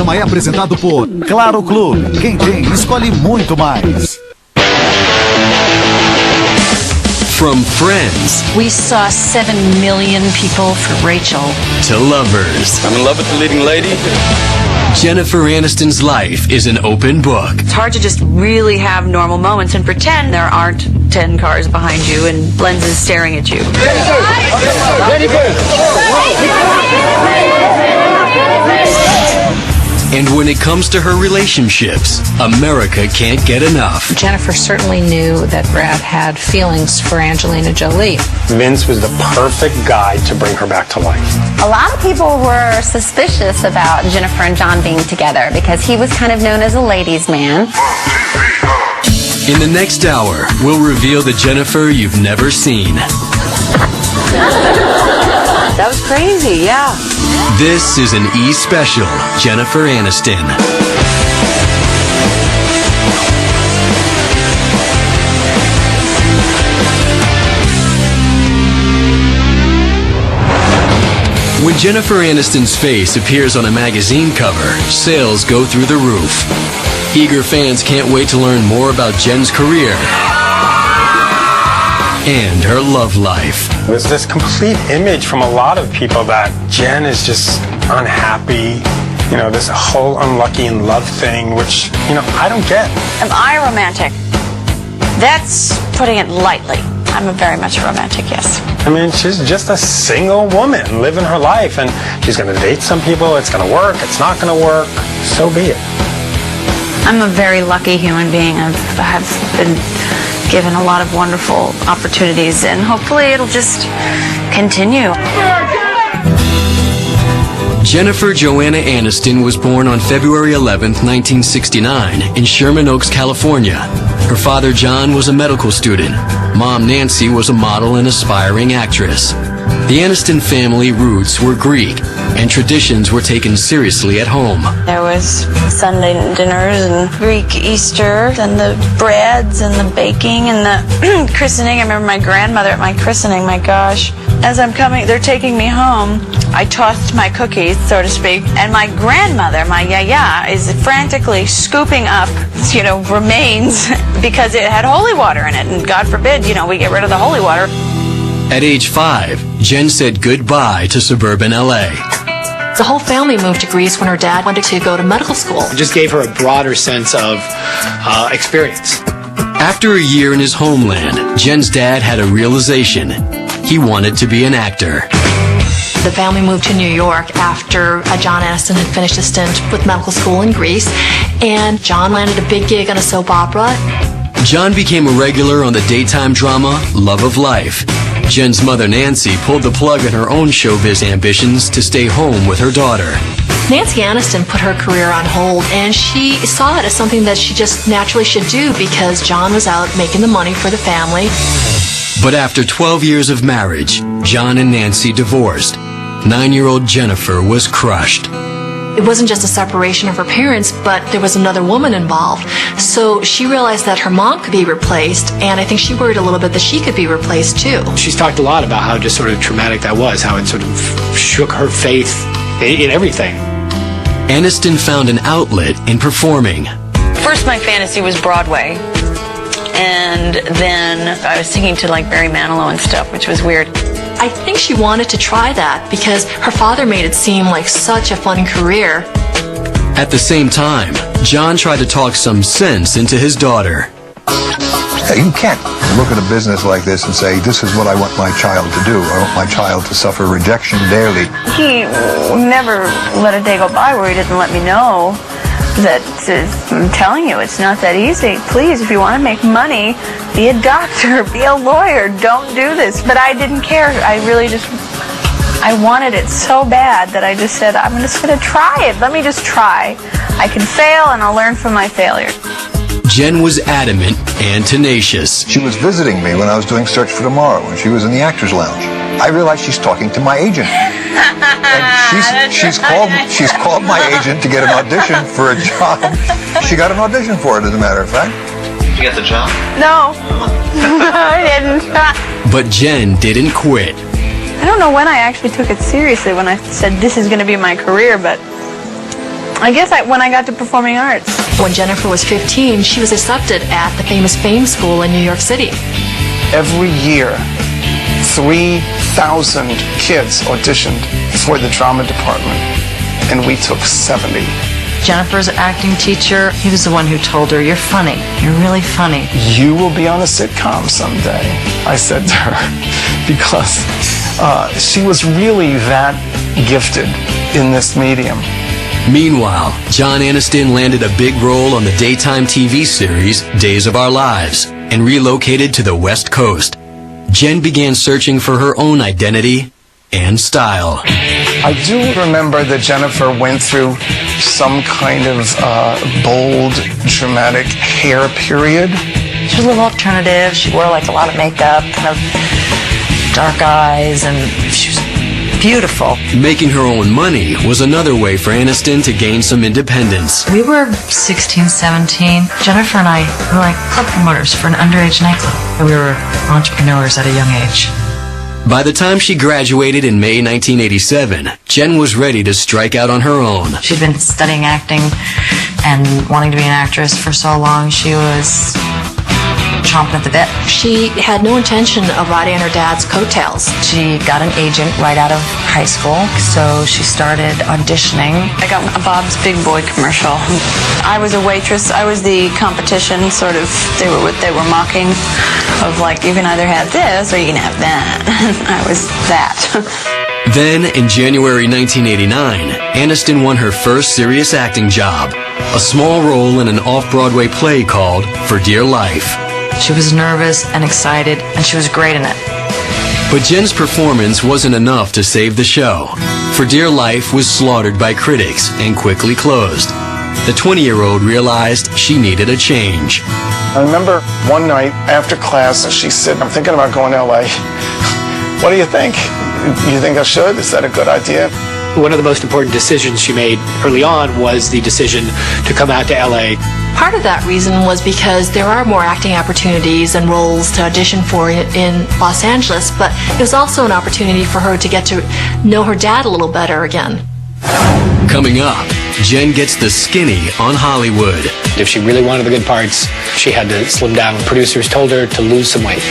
programa é apresentado por Claro Clube. Quem tem, escolhe muito mais. From friends, we saw 7 million people for Rachel, to lovers. I'm in love with the leading lady. Jennifer Aniston's life is an open book. It's hard to just really have normal moments and pretend there aren't 10 cars behind you and lenses staring at you. And when it comes to her relationships, America can't get enough. Jennifer certainly knew that Brad had feelings for Angelina Jolie. Vince was the perfect guy to bring her back to life. A lot of people were suspicious about Jennifer and John being together because he was kind of known as a ladies' man. In the next hour, we'll reveal the Jennifer you've never seen. That was crazy, yeah. This is an E-Special, Jennifer Aniston. When Jennifer Aniston's face appears on a magazine cover, sales go through the roof. Eager fans can't wait to learn more about Jen's career and her love life. There's this complete image from a lot of people that Jen is just unhappy, you know, this whole unlucky in love thing, which, you know, I don't get. Am I romantic? That's putting it lightly. I'm very much a romantic, yes. I mean, she's just a single woman living her life, and she's going to date some people. It's going to work. It's not going to work. So be it. I'm a very lucky human being. I've been given a lot of wonderful opportunities, and hopefully it'll just continue. Jennifer Joanna Aniston was born on February 11th, 1969 in Sherman Oaks, California. Her father, John, was a medical student. Mom, Nancy, was a model and aspiring actress. The Aniston family roots were Greek, and traditions were taken seriously at home. There was Sunday dinners and Greek Easter and the breads and the baking and the christening. I remember my grandmother at my christening, my gosh. As I'm coming, they're taking me home. I tossed my cookies, so to speak, and my grandmother, my yaya, is frantically scooping up, you know, remains because it had holy water in it, and God forbid, you know, we get rid of the holy water. At age 5, Jen said goodbye to suburban LA. The whole family moved to Greece when her dad wanted to go to medical school. It just gave her a broader sense of experience. After a year in his homeland, Jen's dad had a realization. He wanted to be an actor. The family moved to New York after John Aniston had finished a stint with medical school in Greece, and John landed a big gig on a soap opera. John became a regular on the daytime drama Love of Life. Jen's mother, Nancy, pulled the plug on her own showbiz ambitions to stay home with her daughter. Nancy Aniston put her career on hold, and she saw it as something that she just naturally should do because John was out making the money for the family. But after 12 years of marriage, John and Nancy divorced. 9-year-old Jennifer was crushed. It wasn't just a separation of her parents, but there was another woman involved. So she realized that her mom could be replaced, and I think she worried a little bit that she could be replaced too. She's talked a lot about how just sort of traumatic that was, how it sort of shook her faith in everything. Aniston found an outlet in performing. First, my fantasy was Broadway. And then I was singing to like Barry Manilow and stuff, which was weird. I think she wanted to try that because her father made it seem like such a fun career. At the same time, John tried to talk some sense into his daughter. You can't look at a business like this and say, this is what I want my child to do. I want my child to suffer rejection daily. He never let a day go by where he didn't let me know that I'm telling you, it's not that easy. Please, if you want to make money, be a doctor, be a lawyer, don't do this. But I didn't care. I wanted it so bad that I just said, I'm just going to try it. Let me just try. I can fail and I'll learn from my failure. Jen was adamant and tenacious. She was visiting me when I was doing Search for Tomorrow, when she was in the Actors Lounge. I realized she's talking to my agent. And she's called my agent to get an audition for a job. She got an audition for it, as a matter of fact. Did you get the job? No, I didn't. But Jen didn't quit. I don't know when I actually took it seriously when I said this is going to be my career, but I guess when I got to performing arts. When Jennifer was 15, she was accepted at the famous Fame School in New York City. Every year, 3,000 kids auditioned for the drama department, and we took 70. Jennifer's acting teacher, he was the one who told her, "You're funny. You're really funny." You will be on a sitcom someday, I said to her, because she was really that gifted in this medium. Meanwhile, John Aniston landed a big role on the daytime TV series Days of Our Lives and relocated to the West Coast. Jen began searching for her own identity and style. I do remember that Jennifer went through some kind of bold, dramatic hair period. She was a little alternative. She wore like a lot of makeup, kind of dark eyes, and she was beautiful. Making her own money was another way for Aniston to gain some independence. We were 16, 17. Jennifer and I were like club promoters for an underage nightclub. We were entrepreneurs at a young age. By the time she graduated in May 1987, Jen was ready to strike out on her own. She'd been studying acting and wanting to be an actress for so long. She was chomping at the bit. She had no intention of riding on her dad's coattails. She got an agent right out of high school, so she started auditioning. I got a Bob's Big Boy commercial. I was a waitress. I was the competition, sort of. They were mocking, of like, you can either have this or you can have that. I was that. Then, in January 1989, Aniston won her first serious acting job, a small role in an off-Broadway play called For Dear Life. She was nervous and excited, and she was great in it. But Jen's performance wasn't enough to save the show. For Dear Life was slaughtered by critics and quickly closed. The 20-year-old realized she needed a change. I remember one night after class, she said, "I'm thinking about going to LA. What do you think? You think I should? Is that a good idea?" One of the most important decisions she made early on was the decision to come out to LA. Part of that reason was because there are more acting opportunities and roles to audition for in Los Angeles, but it was also an opportunity for her to get to know her dad a little better again. Coming up, Jen gets the skinny on Hollywood. If she really wanted the good parts, she had to slim down. Producers told her to lose some weight.